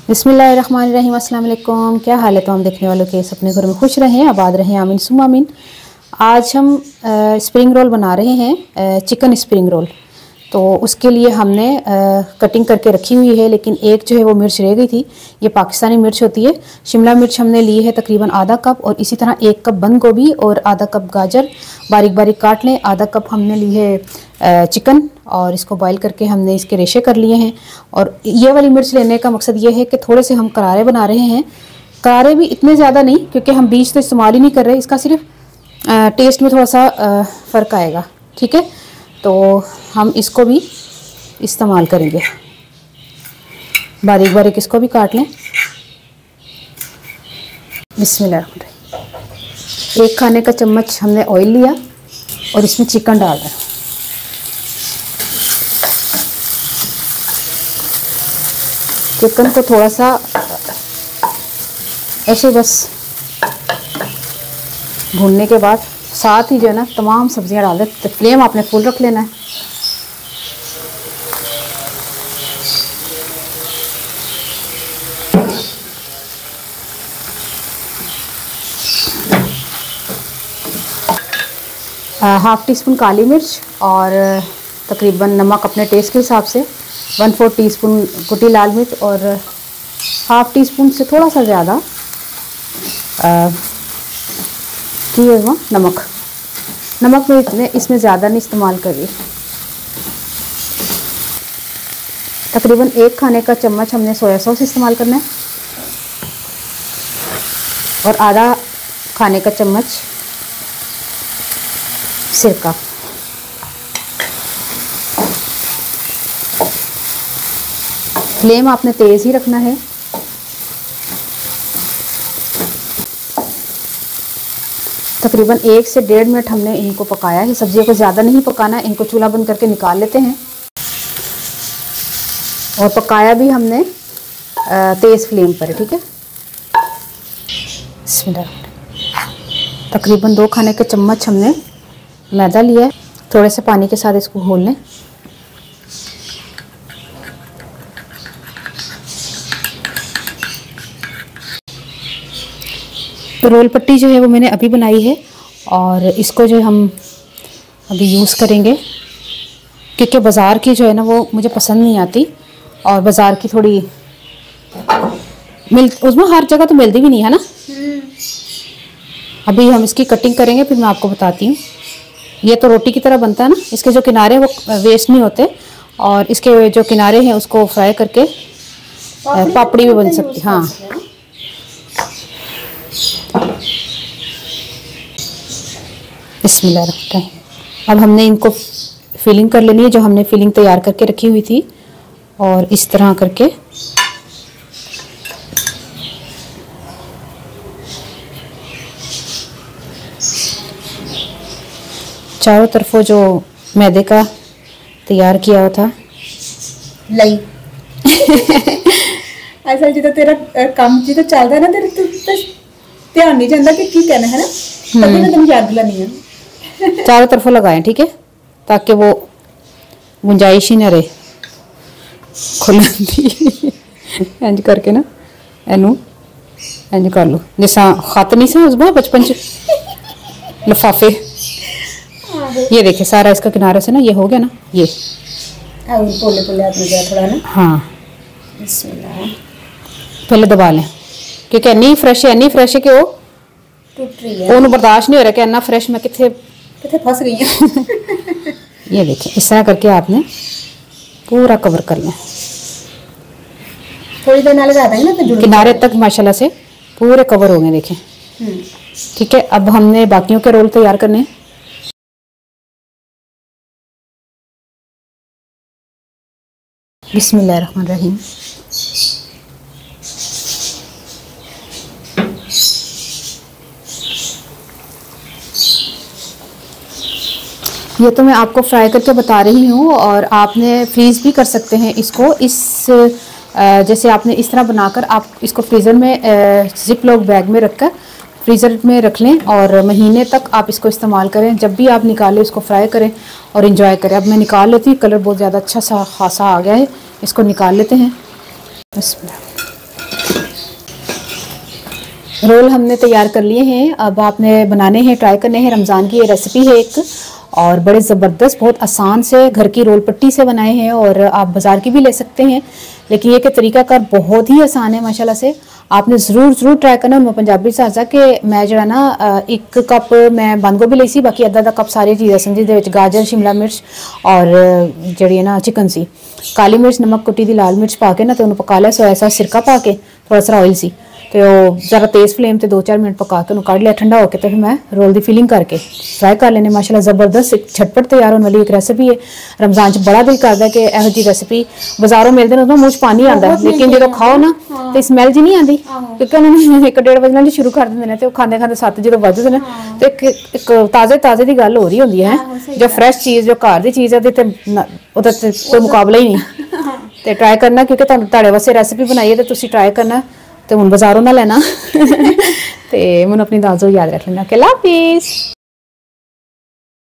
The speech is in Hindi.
बिस्मिल्लाहिर्रहमानिर्रहीम। अस्सलाम वालेकुम। क्या हाल है तो हम देखने वालों के अपने घर में खुश रहें, आबाद रहें, आमीन सुम्मा आमीन। आज हम स्प्रिंग रोल बना रहे हैं, चिकन स्प्रिंग रोल। तो उसके लिए हमने कटिंग करके रखी हुई है, लेकिन एक जो है वो मिर्च रह गई थी। ये पाकिस्तानी मिर्च होती है। शिमला मिर्च हमने ली है तकरीबन आधा कप, और इसी तरह 1 कप बंद गोभी और आधा कप गाजर बारीक बारीक काट लें। आधा कप हमने ली है चिकन, और इसको बॉईल करके हमने इसके रेशे कर लिए हैं। और ये वाली मिर्च लेने का मकसद ये है कि थोड़े से हम करारे बना रहे हैं। करारे भी इतने ज़्यादा नहीं, क्योंकि हम बीज तो इस्तेमाल ही नहीं कर रहे। इसका सिर्फ टेस्ट में थोड़ा सा फ़र्क आएगा, ठीक है। तो हम इसको भी इस्तेमाल करेंगे। बारीक बारीक इसको भी काट लें। बिस्मिल्लाह। 1 खाने का चम्मच हमने ऑयल लिया और इसमें चिकन डाल दें। चिकन को थोड़ा सा ऐसे बस भूनने के बाद साथ ही जो है ना तमाम सब्जियां डाल दें। तो फ्लेम आपने फुल रख लेना है। हाफ़ टी स्पून काली मिर्च और तकरीबन नमक अपने टेस्ट के हिसाब से, 1/4 टीस्पून कुटी लाल मिर्च और हाफ़ टी स्पून से थोड़ा सा ज़्यादा नमक में इसमें ज़्यादा नहीं इस्तेमाल करिए। तकरीबन 1 खाने का चम्मच हमने सोया सॉस इस्तेमाल करना है, और आधा खाने का चम्मच सिरका। फ्लेम आपने तेज़ ही रखना है। तकरीबन 1 से 1.5 मिनट हमने इनको पकाया है। सब्जियों को ज़्यादा नहीं पकाना है। इनको चूल्हा बंद करके निकाल लेते हैं। और पकाया भी हमने तेज़ फ्लेम पर है, ठीक है। तकरीबन 2 खाने के चम्मच हमने मैदा लिया है। थोड़े से पानी के साथ इसको घोल लें। रोल पट्टी जो है वो मैंने अभी बनाई है, और इसको जो हम अभी यूज़ करेंगे, क्योंकि बाज़ार की जो है ना वो मुझे पसंद नहीं आती। और बाज़ार की थोड़ी उसमें हर जगह तो मिलती भी नहीं है ना। अभी हम इसकी कटिंग करेंगे, फिर मैं आपको बताती हूँ। ये तो रोटी की तरह बनता है ना। इसके जो किनारे वो वेस्ट नहीं होते, और इसके जो किनारे हैं उसको फ्राई करके पापड़ी भी बन सकती है। हाँ, बिस्मिल्लाह। अब हमने इनको फिलिंग कर लेनी है, जो हमने फिलिंग तैयार करके रखी हुई थी। और इस तरह करके चारों तरफों जो मैदे का तैयार किया हुआ था लई ऐसा जी तो तेरा काम जी तो चलता है ना, तेरे तो ध्यान नहीं जाता कि की कहना है ना, तभी मैं तुम्हें याद दिलानी है। चारों तरफों लगाएं, ठीक है, ताकि वो गुंजाइश ही ना रहे खुलती। इंज करके ना एनू इंज कर लो, जैसा खत नहीं सा उसमें बचपन च लिफाफे। ये देखिए सारा इसका किनारे से ना ये हो गया ना, ये पोले पोले आपने गया थोड़ा ना। हाँ, बिस्मिल्लाह। पहले दबा लें, क्योंकि इन्नी फ्रेश है कि वो टूट रही है। उन्हें बर्दाश्त नहीं हो रहा कि इन्ना फ्रेश मैं कितने फंस गई है। ये देखिए इस तरह करके आपने पूरा कवर कर लें। थोड़ी देर नाले ज्यादा है ना, फिर किनारे तक माशाल्लाह से पूरे कवर हो गए, देखें। ठीक है, अब हमने बाकियों के रोल तैयार करने हैं। बिस्मिल्लाहिर्रहमानिर्रहीम। ये तो मैं आपको फ्राई करके बता रही हूँ, और आपने फ्रीज़ भी कर सकते हैं इसको। जैसे आपने इस तरह बनाकर आप इसको फ्रीज़र में जिप लॉक बैग में रखकर फ्रीज़र में रख लें, और महीने तक आप इसको इस्तेमाल करें। जब भी आप निकालें इसको फ्राई करें और इंजॉय करें। अब मैं निकाल लेती हूँ, कलर बहुत ज़्यादा अच्छा सा खासा आ गया है। इसको निकाल लेते हैं। रोल हमने तैयार कर लिए हैं, अब आपने बनाने हैं, ट्राई करने हैं। रमज़ान की ये रेसिपी है एक, और बड़े ज़बरदस्त, बहुत आसान से घर की रोल पट्टी से बनाए हैं, और आप बाज़ार की भी ले सकते हैं, लेकिन ये कि तरीकाकार बहुत ही आसान है माशाल्लाह से। आपने ज़रूर ट्राई करना। मैं पंजाबी साजा कि मैं जरा ना 1 कप मैं बंद गोभी ली सी, बाकी अद्धा कप सारी चीज़ें सन जिहदे गाजर, शिमला मिर्च और जी ना चिकन सी, काली मिर्च, नमक, कुटी दी लाल मिर्च पा के ना तो उन्होंने पका लिया, सोया सॉस सिरका पा के थोड़ा सा ऑयल सी, तो ज़रा तेज़ फ्लेम पे 2-4 मिनट पका के उन्होंने काट लिया ठंडा होकर, तो फिर मैं रोल की फिलिंग करके फ्राई कर लेने। माशाल्लाह ज़बरदस्त झटपट तैयार होने वाली एक रेसिपी है। रमज़ान च बड़ा दिल करता है कि यहो जी रेसिपी बाजारों मिलते हैं, मुँह च पानी आता है, लेकिन जो खाओ ना तो स्मैल जी नहीं आती, क्योंकि उन्होंने 1-1.5 बजे शुरू कर देंगे तो खाते खाते 7 जो बजते हैं, तो एक ताज़े की गल हो रही होंगी है, जो फ्रैश चीज़, जो घर की चीज़ है, कोई मुकाबला ही नहीं। तो ट्राई करना, क्योंकि तुहाडे वास्ते रेसिपी बनाई है तो तुसीं ट्राई करना, तो हुण बाजारों ना लेना। तो मैनूं अपनी दाजो याद रख लेना। अल्लाह हाफिज़।